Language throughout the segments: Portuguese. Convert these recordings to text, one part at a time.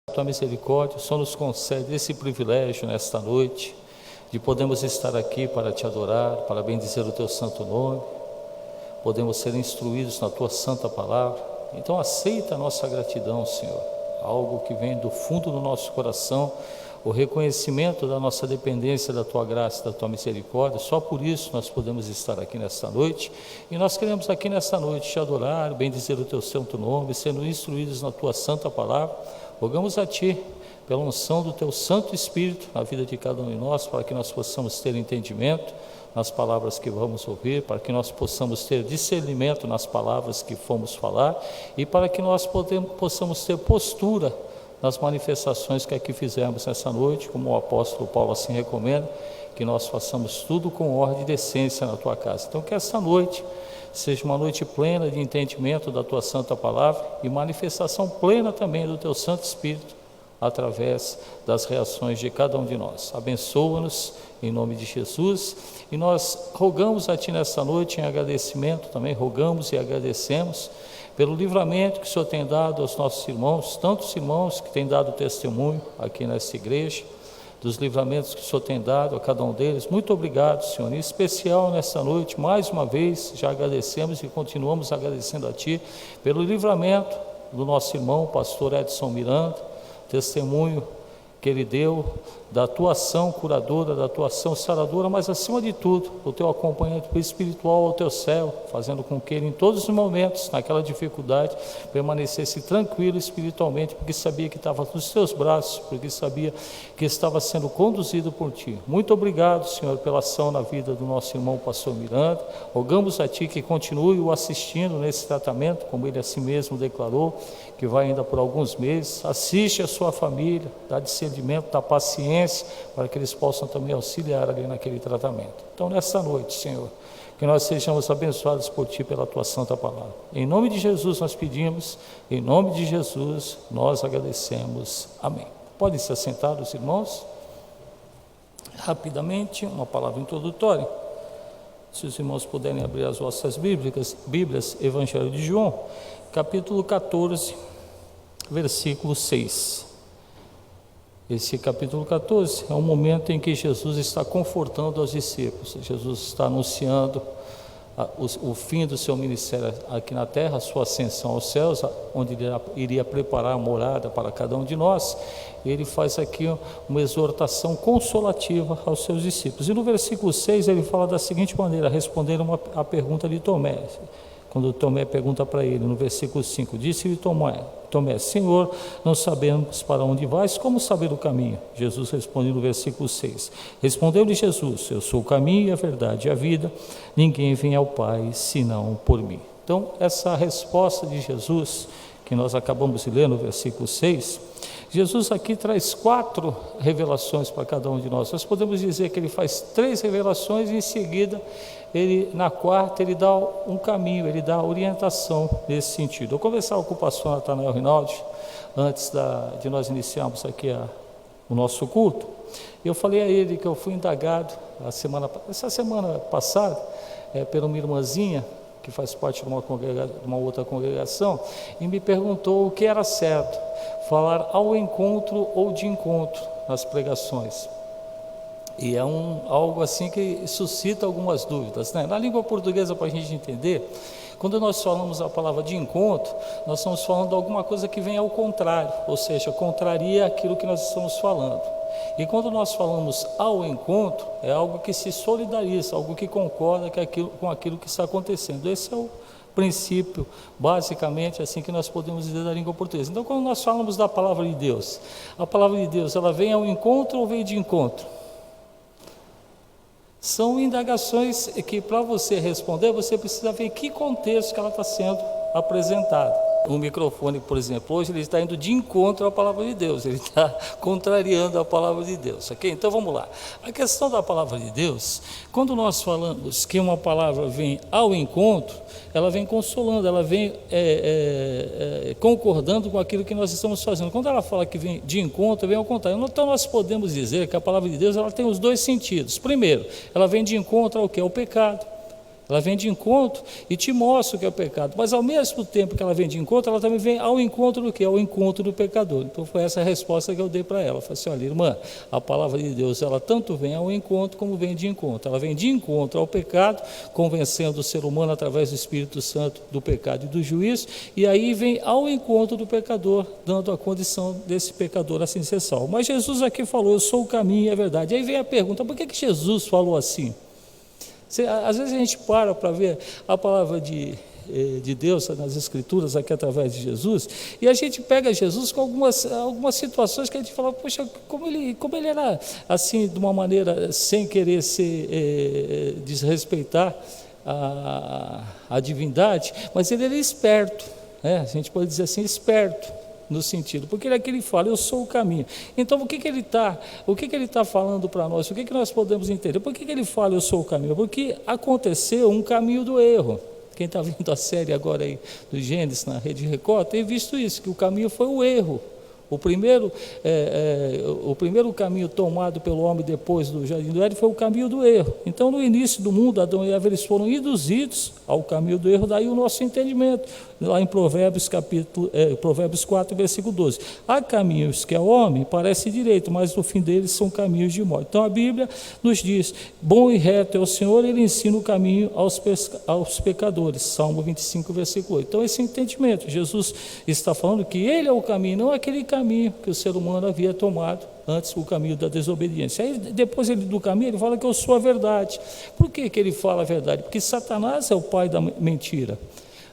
tua misericórdia, o Senhor nos concede esse privilégio nesta noite, de podermos estar aqui para te adorar, para bendizer o teu santo nome, podemos ser instruídos na tua santa palavra. Então aceita a nossa gratidão, Senhor, algo que vem do fundo do nosso coração, o reconhecimento da nossa dependência da tua graça, da tua misericórdia. Só por isso nós podemos estar aqui nesta noite, e nós queremos aqui nesta noite te adorar, bendizer o teu santo nome, sendo instruídos na tua santa palavra. Rogamos a ti, pela unção do teu Santo Espírito na vida de cada um de nós, para que nós possamos ter entendimento nas palavras que vamos ouvir, para que nós possamos ter discernimento nas palavras que fomos falar, e para que nós possamos ter postura nas manifestações que aqui fizemos nessa noite, como o apóstolo Paulo assim recomenda, que nós façamos tudo com ordem e decência na tua casa. Então que essa noite seja uma noite plena de entendimento da tua santa palavra e manifestação plena também do teu Santo Espírito através das reações de cada um de nós. Abençoa-nos em nome de Jesus, e nós rogamos a ti nessa noite em agradecimento também, rogamos e agradecemos pelo livramento que o Senhor tem dado aos nossos irmãos, tantos irmãos que têm dado testemunho aqui nessa igreja, dos livramentos que o Senhor tem dado a cada um deles. Muito obrigado, Senhor, em especial nessa noite, mais uma vez, já agradecemos e continuamos agradecendo a Ti, pelo livramento do nosso irmão, pastor Edson Miranda, testemunho que ele deu da tua ação curadora, da tua ação saradora, mas acima de tudo, o teu acompanhamento espiritual ao teu céu, fazendo com que ele em todos os momentos, naquela dificuldade, permanecesse tranquilo espiritualmente, porque sabia que estava nos teus braços, porque sabia que estava sendo conduzido por ti. Muito obrigado, Senhor, pela ação na vida do nosso irmão pastor Miranda. Rogamos a ti que continue o assistindo nesse tratamento, como ele assim mesmo declarou, que vai ainda por alguns meses. Assiste a sua família, dá discernimento, dá paciência, para que eles possam também auxiliar ali naquele tratamento. Então nessa noite, Senhor, que nós sejamos abençoados por Ti, pela Tua santa palavra. Em nome de Jesus nós pedimos, em nome de Jesus nós agradecemos. Amém. Podem se assentar os irmãos. Rapidamente, uma palavra introdutória. Se os irmãos puderem abrir as vossas Bíblias, Evangelho de João, capítulo 14, versículo 6. Esse capítulo 14 é um momento em que Jesus está confortando os discípulos. Jesus está anunciando o fim do seu ministério aqui na terra, a sua ascensão aos céus, onde ele iria preparar a morada para cada um de nós. Ele faz aqui uma exortação consolativa aos seus discípulos. E no versículo 6 ele fala da seguinte maneira, respondendo a pergunta de Tomé. Quando Tomé pergunta para ele, no versículo 5, disse-lhe Tomé, Senhor, não sabemos para onde vais, como saber o caminho? Jesus responde no versículo 6, respondeu-lhe Jesus, eu sou o caminho, a verdade e a vida, ninguém vem ao Pai, senão por mim. Então, essa resposta de Jesus, que nós acabamos de ler no versículo 6, Jesus aqui traz 4 revelações para cada um de nós. Nós podemos dizer que ele faz 3 revelações e em seguida, na quarta, ele dá um caminho, ele dá orientação nesse sentido. Eu conversava com o pastor Natanael Rinaldi, antes de nós iniciarmos aqui o nosso culto, e eu falei a ele que eu fui indagado essa semana passada, por uma irmãzinha, que faz parte de uma outra congregação, e me perguntou o que era certo, falar ao encontro ou de encontro nas pregações. E é algo assim que suscita algumas dúvidas, né? Na língua portuguesa, para a gente entender, quando nós falamos a palavra de encontro, nós estamos falando de alguma coisa que vem ao contrário, ou seja, contraria aquilo que nós estamos falando. E quando nós falamos ao encontro, é algo que se solidariza, algo que concorda com aquilo que está acontecendo. Esse é o princípio, basicamente, assim que nós podemos dizer da língua portuguesa. Então, quando nós falamos da palavra de Deus, a palavra de Deus, ela vem ao encontro ou vem de encontro? São indagações que, para você responder, você precisa ver em que contexto que ela está sendo apresentada. O microfone, por exemplo, hoje ele está indo de encontro à palavra de Deus, ele está contrariando a palavra de Deus, ok? Então vamos lá. A questão da palavra de Deus, quando nós falamos que uma palavra vem ao encontro, ela vem consolando, ela vem concordando com aquilo que nós estamos fazendo. Quando ela fala que vem de encontro, vem ao contrário. Então nós podemos dizer que a palavra de Deus ela tem os 2 sentidos. Primeiro, ela vem de encontro ao que? Ao pecado. Ela vem de encontro e te mostra o que é o pecado. Mas ao mesmo tempo que ela vem de encontro, ela também vem ao encontro do quê? Ao encontro do pecador. Então foi essa a resposta que eu dei para ela. Eu falei assim, olha, irmã, a palavra de Deus, ela tanto vem ao encontro como vem de encontro. Ela vem de encontro ao pecado, convencendo o ser humano através do Espírito Santo do pecado e do juízo, e aí vem ao encontro do pecador, dando a condição desse pecador assim ser salvo. Mas Jesus aqui falou, eu sou o caminho e a verdade. Aí vem a pergunta, por que Jesus falou assim? Às vezes a gente para ver a palavra de Deus nas Escrituras, aqui através de Jesus, e a gente pega Jesus com algumas situações que a gente fala, poxa, como ele era assim, de uma maneira sem querer desrespeitar a divindade, mas ele era esperto, a gente pode dizer assim, esperto, no sentido, porque ele fala, eu sou o caminho. Então, o que ele está falando para nós? O que nós podemos entender? Por que ele fala, eu sou o caminho? Porque aconteceu um caminho do erro. Quem está vendo a série agora aí do Gênesis na Rede Record, tem visto isso, que o caminho foi o erro. O primeiro caminho tomado pelo homem depois do Jardim do Éden foi o caminho do erro. Então, no início do mundo, Adão e Eva, eles foram induzidos ao caminho do erro, daí o nosso entendimento, lá em Provérbios 4, versículo 12. Há caminhos que ao homem parece direito, mas no fim deles são caminhos de morte. Então, a Bíblia nos diz, bom e reto é o Senhor, ele ensina o caminho aos pecadores. Salmo 25, versículo 8. Então, esse entendimento, Jesus está falando que ele é o caminho, não aquele caminho que o ser humano havia tomado antes, o caminho da desobediência. Aí depois do caminho ele fala que eu sou a verdade. Por que ele fala a verdade? Porque Satanás é o pai da mentira.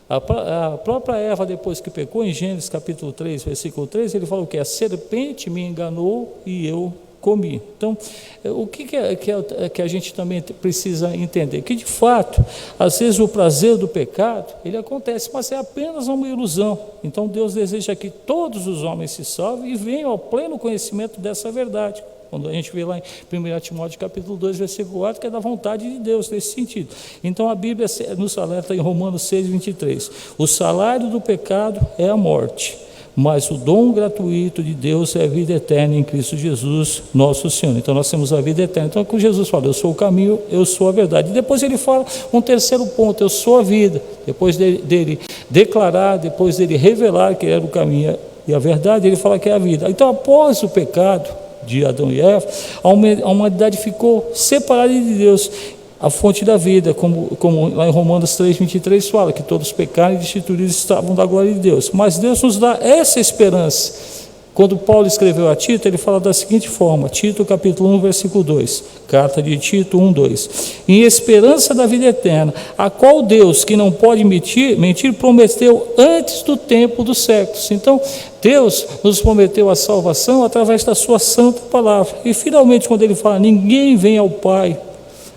A própria Eva, depois que pecou, em Gênesis capítulo 3, versículo 3, ele fala o que? A serpente me enganou e eu comi. Então, o que a gente também precisa entender? Que de fato, às vezes o prazer do pecado, ele acontece, mas é apenas uma ilusão. Então Deus deseja que todos os homens se salvem e venham ao pleno conhecimento dessa verdade. Quando a gente vê lá em 1 Timóteo capítulo 2, versículo 4, que é da vontade de Deus nesse sentido. Então a Bíblia nos alerta em Romanos 6, 23. O salário do pecado é a morte, mas o dom gratuito de Deus é a vida eterna em Cristo Jesus, nosso Senhor. Então nós temos a vida eterna. Então quando Jesus fala, eu sou o caminho, eu sou a verdade. E depois ele fala um terceiro ponto, eu sou a vida. Depois dele declarar, depois dele revelar que era o caminho e a verdade, ele fala que é a vida. Então após o pecado de Adão e Eva, a humanidade ficou separada de Deus, a fonte da vida, como lá em Romanos 3, 23 fala, que todos pecaram e destituídos estavam da glória de Deus. Mas Deus nos dá essa esperança. Quando Paulo escreveu a Tito, ele fala da seguinte forma, Tito capítulo 1, versículo 2, carta de Tito 1, 2, em esperança da vida eterna, a qual Deus, que não pode mentir, prometeu antes do tempo dos séculos. Então, Deus nos prometeu a salvação através da sua santa palavra. E finalmente, quando ele fala, ninguém vem ao Pai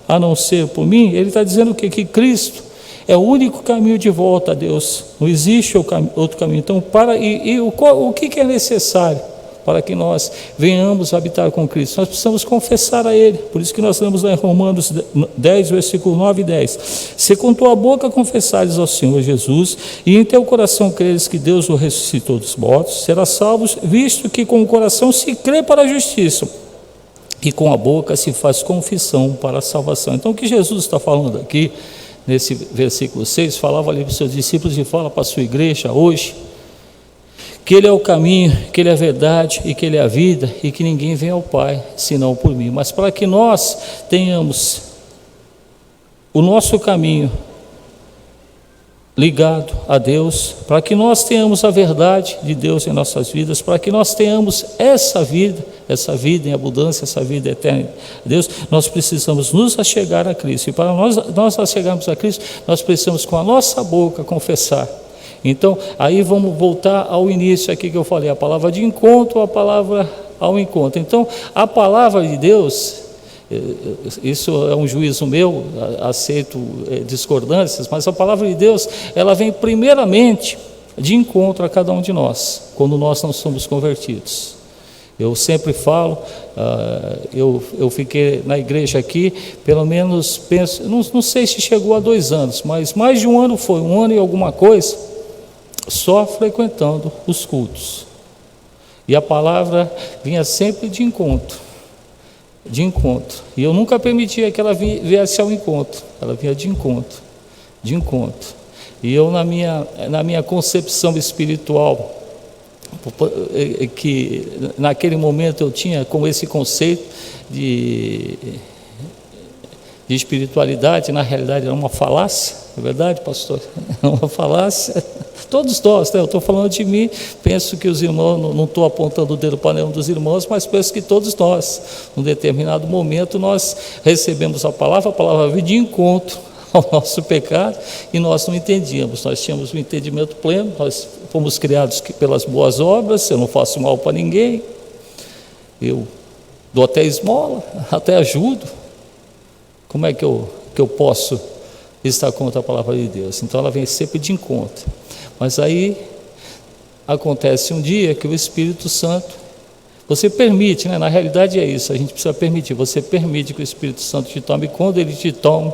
a não ser por mim, ele está dizendo o quê? Que Cristo é o único caminho de volta a Deus. Não existe outro caminho. Então, o que é necessário para que nós venhamos habitar com Cristo? Nós precisamos confessar a Ele. Por isso que nós lemos lá em Romanos 10, versículo 9 e 10. Se com tua boca confessares ao Senhor Jesus e em teu coração creres que Deus o ressuscitou dos mortos, serás salvo, visto que com o coração se crê para a justiça e com a boca se faz confissão para a salvação. Então, o que Jesus está falando aqui, nesse versículo 6, falava ali para os seus discípulos e fala para a sua igreja hoje, que Ele é o caminho, que Ele é a verdade e que Ele é a vida e que ninguém vem ao Pai senão por mim. Mas para que nós tenhamos o nosso caminho ligado a Deus, para que nós tenhamos a verdade de Deus em nossas vidas, para que nós tenhamos essa vida em abundância, essa vida eterna de Deus, nós precisamos nos achegar a Cristo. E para nós achegarmos a Cristo, nós precisamos com a nossa boca confessar. Então, aí vamos voltar ao início aqui que eu falei, a palavra de encontro, a palavra ao encontro. Então, a palavra de Deus, isso é um juízo meu, aceito discordâncias, mas a palavra de Deus, ela vem primeiramente de encontro a cada um de nós, quando nós não somos convertidos. Eu sempre falo, eu fiquei na igreja aqui, pelo menos, penso, não sei se chegou a 2 anos, mas mais de um ano foi, 1 ano e alguma coisa, só frequentando os cultos. E a palavra vinha sempre de encontro. E eu nunca permitia que ela viesse ao encontro, ela vinha de encontro. de encontro. E eu, na minha concepção espiritual, que naquele momento eu tinha com esse conceito de espiritualidade, na realidade era uma falácia, é verdade, pastor? É uma falácia. Todos nós, né? Eu estou falando de mim, penso que os irmãos, não estou apontando o dedo para nenhum dos irmãos, mas penso que todos nós, num determinado momento, nós recebemos a palavra veio de encontro ao nosso pecado e nós não entendíamos, nós tínhamos um entendimento pleno, nós fomos criados pelas boas obras, eu não faço mal para ninguém, eu dou até esmola, até ajudo, como é que eu posso estar contra a palavra de Deus? Então ela vem sempre de encontro, mas aí acontece um dia que o Espírito Santo, você permite, né? Na realidade é isso, a gente precisa permitir, você permite que o Espírito Santo te tome, e quando ele te toma,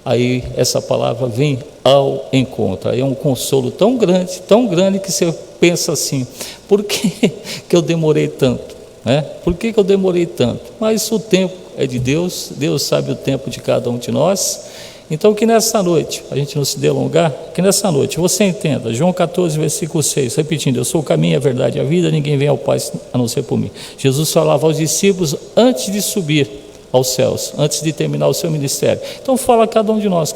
aí essa palavra vem ao encontro, aí é um consolo tão grande que você pensa assim, por que eu demorei tanto? Né? Por que eu demorei tanto? Mas o tempo é de Deus, Deus sabe o tempo de cada um de nós, então que nessa noite, a gente não se delongar, que nessa noite você entenda, João 14, versículo 6, repetindo, eu sou o caminho, a verdade e a vida, ninguém vem ao Pai a não ser por mim. Jesus falava aos discípulos antes de subir aos céus, antes de terminar o seu ministério. Então fala a cada um de nós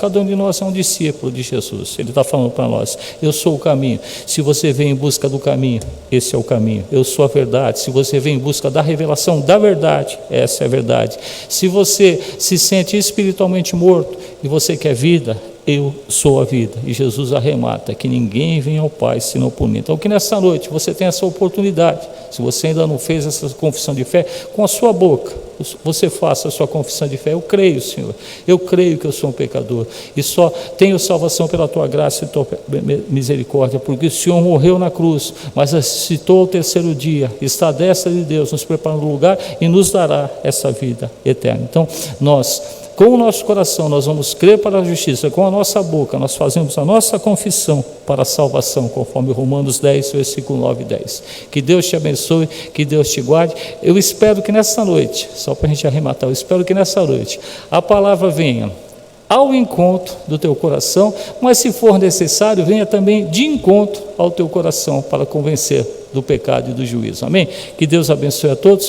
é um discípulo de Jesus, ele está falando para nós, eu sou o caminho, se você vem em busca do caminho, esse é o caminho, eu sou a verdade, se você vem em busca da revelação da verdade, essa é a verdade, se você se sente espiritualmente morto e você quer vida, eu sou a vida, e Jesus arremata, que ninguém vem ao Pai senão por mim. Então que nessa noite você tem essa oportunidade, se você ainda não fez essa confissão de fé, com a sua boca, você faça a sua confissão de fé, eu creio, Senhor, eu creio que eu sou um pecador, e só tenho salvação pela Tua graça e Tua misericórdia, porque o Senhor morreu na cruz, mas ressuscitou ao terceiro dia, está à destra de Deus, nos preparando um lugar e nos dará essa vida eterna. Então nós, com o nosso coração, nós vamos crer para a justiça, com a nossa boca, nós fazemos a nossa confissão para a salvação, conforme Romanos 10, versículo 9 e 10. Que Deus te abençoe, que Deus te guarde. Eu espero que nessa noite, só para a gente arrematar, eu espero que nessa noite a palavra venha ao encontro do teu coração, mas se for necessário, venha também de encontro ao teu coração para convencer do pecado e do juízo. Amém? Que Deus abençoe a todos.